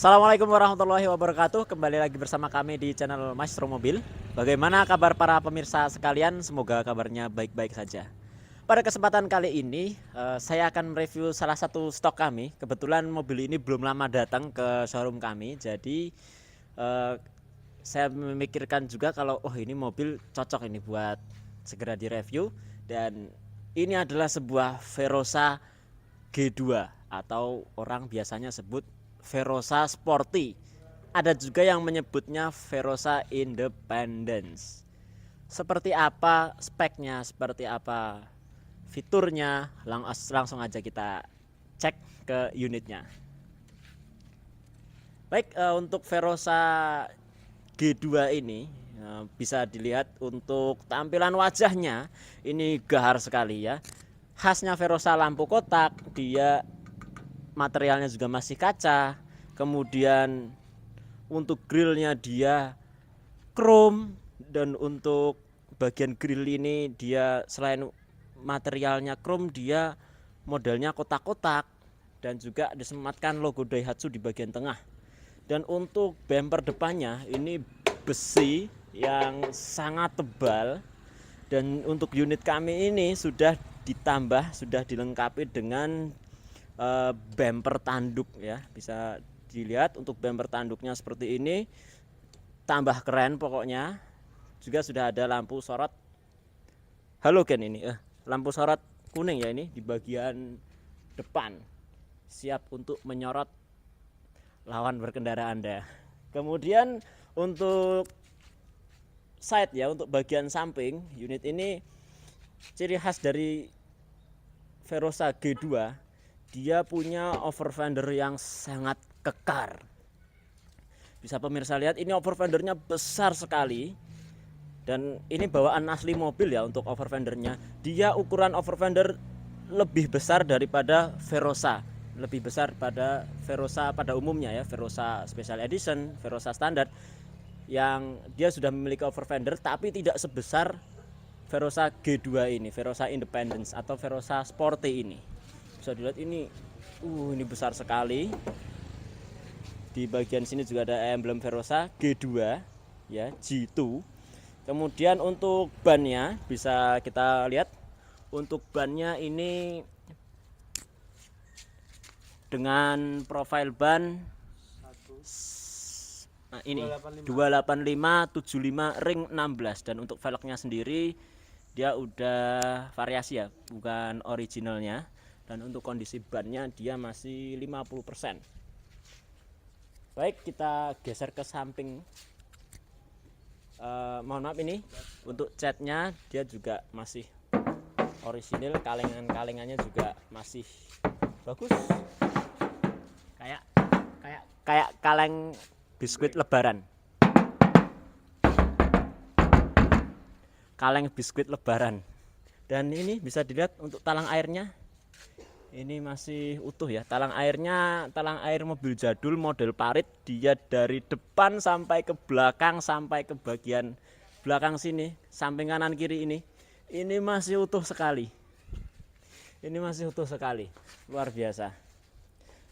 Assalamualaikum warahmatullahi wabarakatuh. Kembali lagi bersama kami di channel Maestro Mobil. Bagaimana kabar para pemirsa sekalian? Semoga kabarnya baik-baik saja. Pada kesempatan kali ini saya akan mereview salah satu stok kami. Kebetulan mobil ini belum lama datang ke showroom kami. Jadi eh, saya memikirkan juga kalau ini mobil cocok ini buat segera direview. Dan ini adalah sebuah Verosa G2 atau orang biasanya sebut Verosa Sporty. Ada juga yang menyebutnya Verosa Independence. Seperti apa speknya, seperti apa fiturnya, langsung aja kita cek ke unitnya. Baik, untuk Verosa G2 ini bisa dilihat untuk tampilan wajahnya ini gahar sekali ya. Khasnya Verosa lampu kotak, dia materialnya juga masih kaca. Kemudian untuk grillnya dia chrome, dan untuk bagian grill ini dia selain materialnya chrome, dia modelnya kotak-kotak dan juga disematkan logo Daihatsu di bagian tengah. Dan untuk bumper depannya ini besi yang sangat tebal, dan untuk unit kami ini sudah dilengkapi dengan bumper tanduk ya. Bisa dilihat untuk bumper tanduknya seperti ini, tambah keren pokoknya. Juga sudah ada lampu sorot halogen ini, lampu sorot kuning ya, ini di bagian depan, siap untuk menyorot lawan berkendara Anda. Kemudian untuk side ya, untuk bagian samping unit ini, ciri khas dari Verosa G2, dia punya over fender yang sangat kekar. Bisa pemirsa lihat, ini over fendernya besar sekali, dan ini bawaan asli mobil ya. Untuk over fendernya, dia ukuran over fender lebih besar daripada Verosa, lebih besar pada Verosa pada umumnya ya, Verosa Special Edition, Verosa standar, yang dia sudah memiliki over fender tapi tidak sebesar Verosa G2 ini, Verosa Independence atau Verosa Sporty ini. Bisa dilihat ini besar sekali. Di bagian sini juga ada emblem Verosa G2 ya, G2. Kemudian untuk bannya bisa kita lihat, untuk bannya ini dengan profil ban ini 285/75 ring 16, dan untuk velgnya sendiri dia udah variasi ya, bukan originalnya. Dan untuk kondisi bannya dia masih 50%. Baik, kita geser ke samping. Mohon maaf, ini untuk catnya dia juga masih orisinil, kalengannya juga masih bagus, kayak kaleng biskuit lebaran. Dan ini bisa dilihat untuk talang airnya, ini masih utuh ya. Talang air mobil jadul model parit, dia dari depan sampai ke belakang, sampai ke bagian belakang sini, samping kanan kiri ini masih utuh sekali. Luar biasa.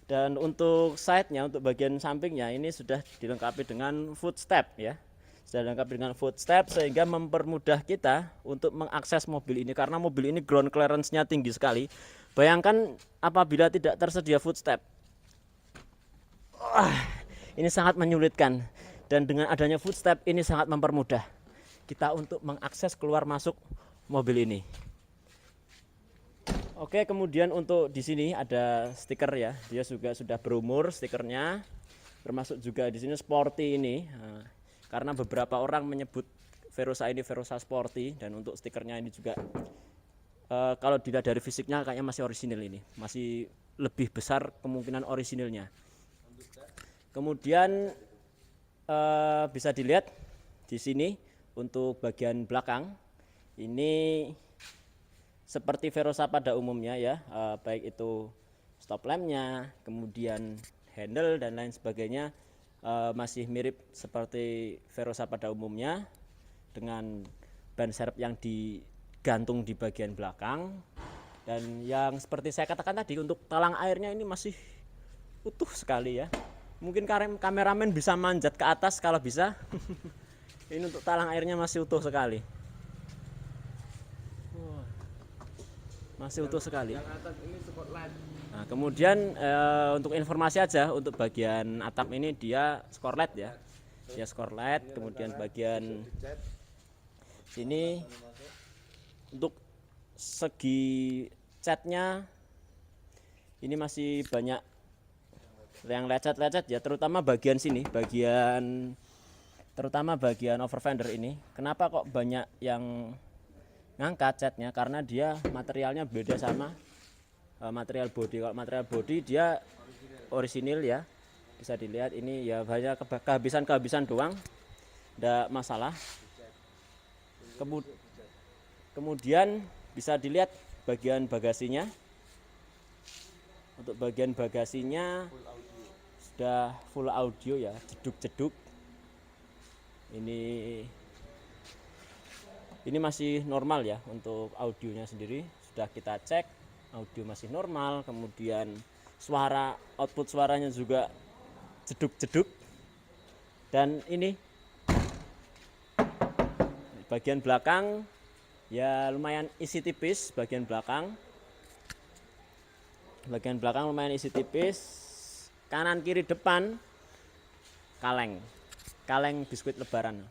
Dan untuk side-nya, untuk bagian sampingnya ini sudah dilengkapi dengan footstep ya. Sehingga mempermudah kita untuk mengakses mobil ini, karena mobil ini ground clearance-nya tinggi sekali. Bayangkan apabila tidak tersedia footstep, ini sangat menyulitkan. Dan dengan adanya footstep ini sangat mempermudah kita untuk mengakses keluar masuk mobil ini. Oke, kemudian untuk di sini ada stiker ya, dia juga sudah berumur stikernya, termasuk juga di sini Sporty ini. Karena beberapa orang menyebut Verosa ini Verosa Sporty, dan untuk stikernya ini juga kalau dilihat dari fisiknya kayaknya masih orisinil, ini masih lebih besar kemungkinan orisinilnya. Kemudian bisa dilihat di sini untuk bagian belakang ini seperti Verosa pada umumnya ya, baik itu stop lampnya, kemudian handle dan lain sebagainya, masih mirip seperti Verosa pada umumnya, dengan ban serep yang digantung di bagian belakang. Dan yang seperti saya katakan tadi, untuk talang airnya ini masih utuh sekali ya, Mungkin kameramen bisa manjat ke atas kalau bisa. Ini untuk talang airnya masih utuh sekali. Masih utuh sekali. Yang atas ini spotlight. Nah, kemudian untuk informasi aja, untuk bagian atap ini dia skorlet ya. Dia skorlet, kemudian bagian sini untuk segi catnya ini masih banyak yang lecet-lecet ya, terutama bagian sini, terutama bagian over fender ini. Kenapa kok banyak yang ngangkat catnya? Karena dia materialnya beda sama material body. Kalau material body dia orisinil ya, bisa dilihat ini ya banyak kehabisan doang, tidak masalah. Kemudian bisa dilihat bagian bagasinya. Untuk bagian bagasinya sudah full audio ya, jeduk-jeduk. Ini masih normal ya untuk audionya sendiri, sudah kita cek audio masih normal. Kemudian output suaranya juga jeduk-jeduk. Dan ini bagian belakang ya lumayan isi tipis. Bagian belakang lumayan isi tipis. Kanan kiri depan kaleng biskuit lebaran.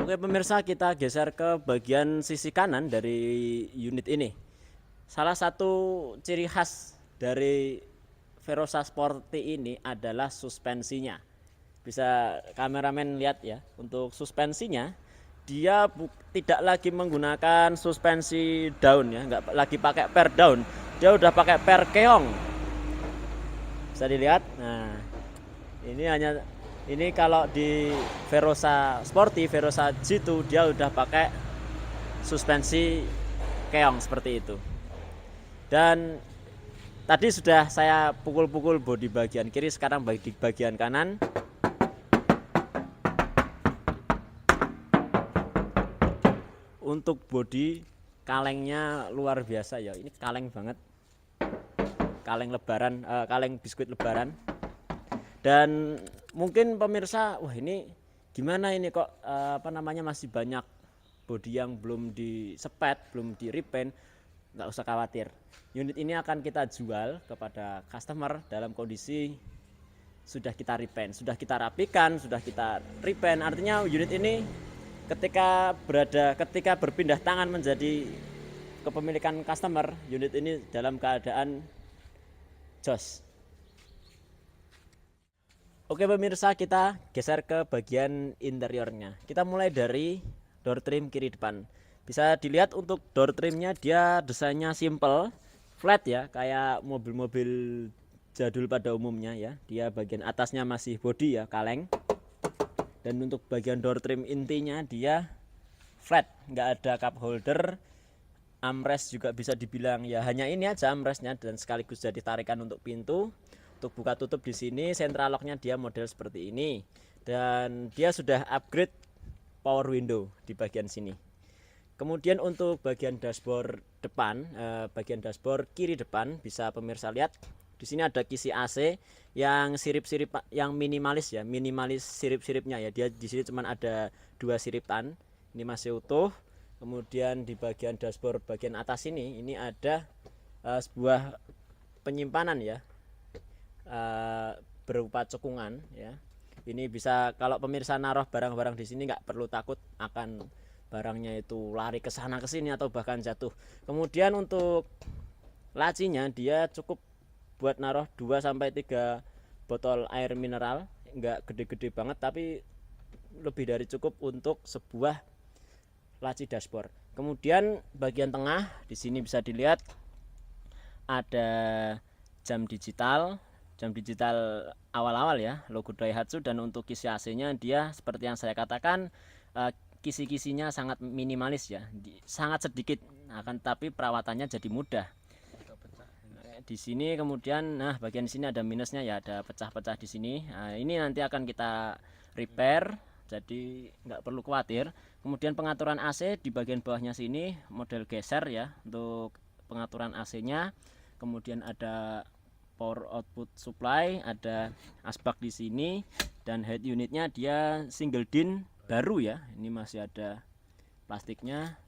Oke pemirsa, kita geser ke bagian sisi kanan dari unit ini. Salah satu ciri khas dari Verosa Sporty ini adalah suspensinya. Bisa kameramen lihat ya, untuk suspensinya dia tidak lagi menggunakan suspensi daun ya, nggak lagi pakai per daun, dia udah pakai per keong. Bisa dilihat. Nah, ini kalau di Verosa Sporty, Verosa G2 dia udah pakai suspensi keong seperti itu. Dan tadi sudah saya pukul-pukul bodi bagian kiri, sekarang di bagian kanan. Untuk bodi kalengnya luar biasa ya, ini kaleng banget. Kaleng lebaran, kaleng biskuit lebaran. Dan mungkin pemirsa, wah ini gimana ini kok masih banyak bodi yang belum disepet, belum di repaint. Nggak usah khawatir, unit ini akan kita jual kepada customer dalam kondisi sudah kita repaint, sudah kita rapikan, sudah kita repaint. Artinya unit ini ketika berpindah tangan menjadi kepemilikan customer, unit ini dalam keadaan jos. Oke pemirsa, kita geser ke bagian interiornya. Kita mulai dari door trim kiri depan. Bisa dilihat untuk door trimnya dia desainnya simple, flat ya, kayak mobil-mobil jadul pada umumnya ya. Dia bagian atasnya masih body ya, kaleng. Dan untuk bagian door trim intinya dia flat, nggak ada cup holder. Armrest juga bisa dibilang ya hanya ini aja armrestnya, dan sekaligus jadi tarikan untuk pintu. Untuk buka tutup di sini central locknya dia model seperti ini, dan dia sudah upgrade power window di bagian sini. Kemudian untuk bagian dashboard depan, bagian dashboard kiri depan bisa pemirsa lihat di sini ada kisi AC yang sirip-sirip yang minimalis ya, minimalis sirip-siripnya ya. Dia di sini cuma ada 2 siripan, ini masih utuh. Kemudian di bagian dashboard bagian atas ini ada sebuah penyimpanan ya. Berupa cekungan ya. Ini bisa kalau pemirsa naruh barang-barang di sini nggak perlu takut akan barangnya itu lari ke sana ke sini atau bahkan jatuh. Kemudian untuk lacinya dia cukup buat naruh 2-3 botol air mineral, nggak gede-gede banget tapi lebih dari cukup untuk sebuah laci dashboard. Kemudian bagian tengah di sini bisa dilihat ada jam digital awal-awal ya, logo Daihatsu. Dan untuk kisi AC-nya dia seperti yang saya katakan, kisi-kisinya sangat minimalis ya, sangat sedikit, akan tapi perawatannya jadi mudah. Di sini kemudian, nah bagian sini ada minusnya ya, ada pecah-pecah di sini. Nah, ini nanti akan kita repair, jadi nggak perlu khawatir. Kemudian pengaturan AC di bagian bawahnya sini model geser ya untuk pengaturan AC-nya. Kemudian ada power output supply, ada asbak di sini, dan head unitnya dia single din baru ya. Ini masih ada plastiknya,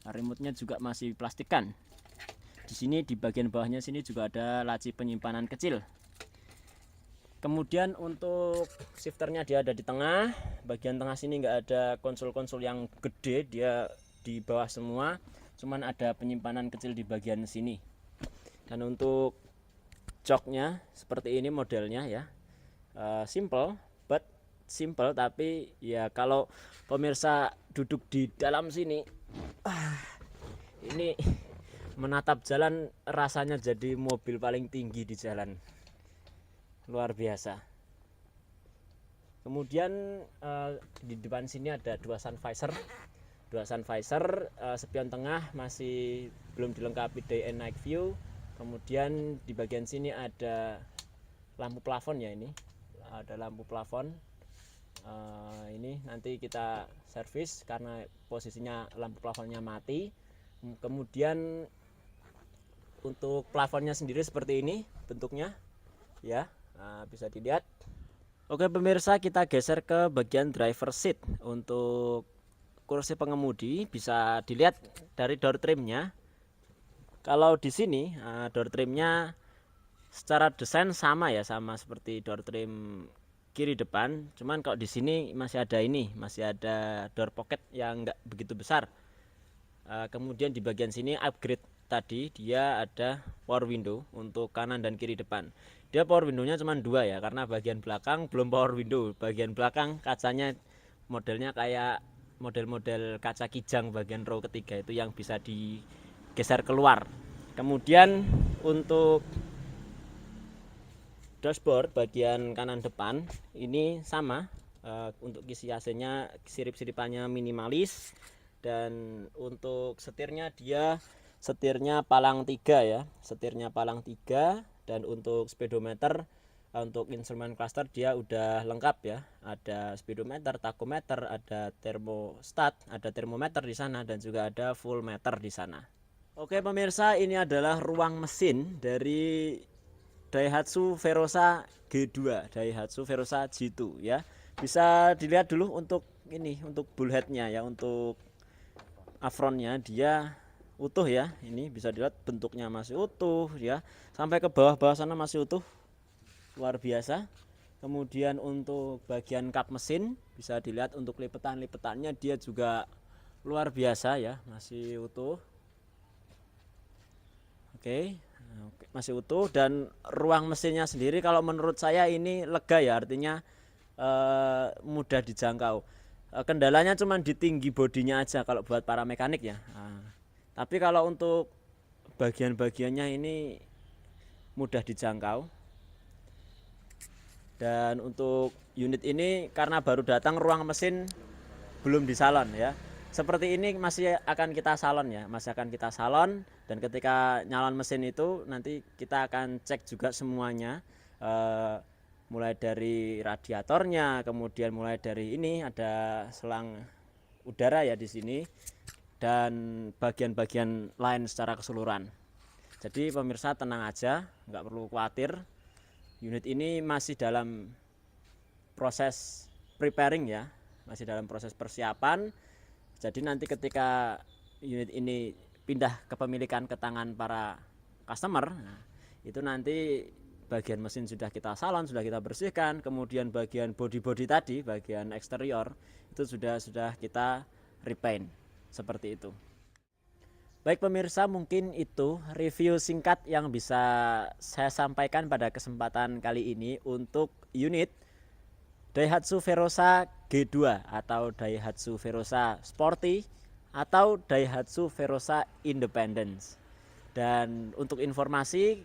remote-nya juga masih plastikan. Di sini di bagian bawahnya sini juga ada laci penyimpanan kecil. Kemudian untuk shifternya dia ada di tengah, bagian tengah sini nggak ada konsol-konsol yang gede, dia di bawah semua, cuman ada penyimpanan kecil di bagian sini. Dan untuk joknya seperti ini modelnya ya, simple but simple, tapi ya kalau pemirsa duduk di dalam sini, ini menatap jalan rasanya jadi mobil paling tinggi di jalan. Luar biasa. Kemudian di depan sini ada dua sun visor, spion tengah masih belum dilengkapi day and night view. Kemudian di bagian sini ada lampu plafon ya, ini ada lampu plafon. Ini nanti kita servis karena posisinya lampu plafonnya mati. Kemudian untuk plafonnya sendiri seperti ini bentuknya ya. Nah, bisa dilihat. Oke pemirsa, kita geser ke bagian driver seat. Untuk kursi pengemudi bisa dilihat dari door trimnya. Kalau di sini door trimnya secara desain sama ya, sama seperti door trim kiri depan. Cuman kalau di sini masih ada door pocket yang enggak begitu besar. Kemudian di bagian sini upgrade tadi, dia ada power window untuk kanan dan kiri depan. Dia power windownya cuma 2 ya, karena bagian belakang belum power window. Bagian belakang kacanya modelnya kayak model-model kaca kijang bagian row ketiga itu yang bisa digeser keluar. Kemudian untuk dashboard bagian kanan depan ini sama, untuk kisi AC-nya sirip-siripannya minimalis. Dan untuk setirnya dia setirnya palang 3 ya, dan untuk speedometer, untuk instrumen cluster dia udah lengkap ya, ada speedometer, tachometer, ada thermostat, ada termometer di sana, dan juga ada full meter di sana. Oke pemirsa, ini adalah ruang mesin dari Daihatsu Verosa G2, Daihatsu Verosa G2 ya. Bisa dilihat dulu untuk ini, untuk bullheadnya ya, untuk afronnya dia utuh ya. Ini bisa dilihat bentuknya masih utuh ya, sampai ke bawah-bawah sana masih utuh, luar biasa. Kemudian untuk bagian kap mesin bisa dilihat, untuk lipetan-lipetannya dia juga luar biasa ya, masih utuh. Oke, masih utuh. Dan ruang mesinnya sendiri kalau menurut saya ini lega ya, artinya mudah dijangkau. Kendalanya cuma di tinggi bodinya aja kalau buat para mekanik ya. Tapi kalau untuk bagian-bagiannya ini mudah dijangkau. Dan untuk unit ini karena baru datang, ruang mesin belum di salon ya. Seperti ini masih akan kita salon dan ketika nyalon mesin itu nanti kita akan cek juga semuanya, mulai dari radiatornya, kemudian mulai dari ini ada selang udara ya di sini, dan bagian-bagian lain secara keseluruhan. Jadi pemirsa tenang aja, nggak perlu khawatir. Unit ini masih dalam proses preparing ya, masih dalam proses persiapan. Jadi nanti ketika unit ini pindah kepemilikan ke tangan para customer, itu nanti bagian mesin sudah kita salon, sudah kita bersihkan, kemudian bagian body tadi, bagian eksterior itu sudah kita repaint seperti itu. Baik pemirsa, mungkin itu review singkat yang bisa saya sampaikan pada kesempatan kali ini untuk unit Daihatsu Verosa G2 atau Daihatsu Verosa Sporty atau Daihatsu Verosa Independence. Dan untuk informasi,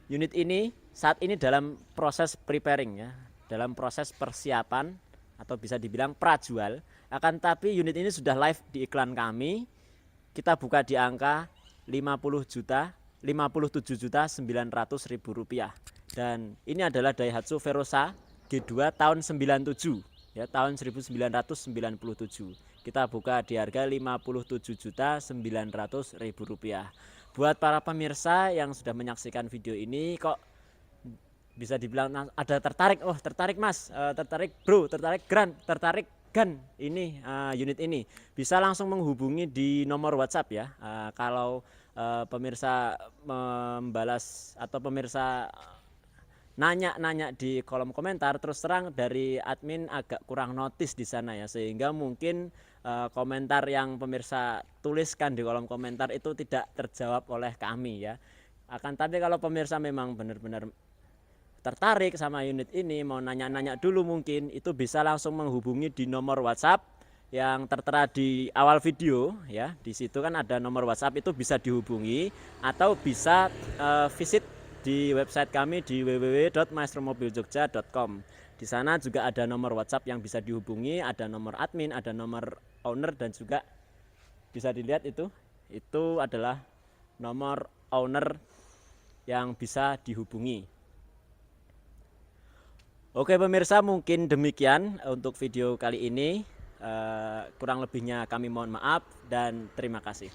unit ini saat ini dalam proses preparing ya, dalam proses persiapan atau bisa dibilang prajual. Akan tapi unit ini sudah live di iklan kami. Kita buka di angka 57.900.000 rupiah. Dan ini adalah Daihatsu Verosa G2 tahun 97 ya, tahun 1997. Kita buka di harga 57.900.000 rupiah. Buat para pemirsa yang sudah menyaksikan video ini kok bisa dibilang ada tertarik, oh tertarik mas, tertarik bro, tertarik Gran, tertarik Gan ini unit ini, bisa langsung menghubungi di nomor WhatsApp ya. Kalau pemirsa membalas atau pemirsa nanya-nanya di kolom komentar, terus terang dari admin agak kurang notice di sana ya, sehingga mungkin komentar yang pemirsa tuliskan di kolom komentar itu tidak terjawab oleh kami ya. Akan tapi kalau pemirsa memang benar-benar tertarik sama unit ini, mau nanya-nanya dulu, mungkin itu bisa langsung menghubungi di nomor WhatsApp yang tertera di awal video ya. Di situ kan ada nomor WhatsApp, itu bisa dihubungi atau bisa visit di website kami di www.maestromobiljogja.com. Di sana juga ada nomor WhatsApp yang bisa dihubungi, ada nomor admin, ada nomor owner, dan juga bisa dilihat itu adalah nomor owner yang bisa dihubungi. Oke pemirsa, mungkin demikian untuk video kali ini. Kurang lebihnya kami mohon maaf dan terima kasih.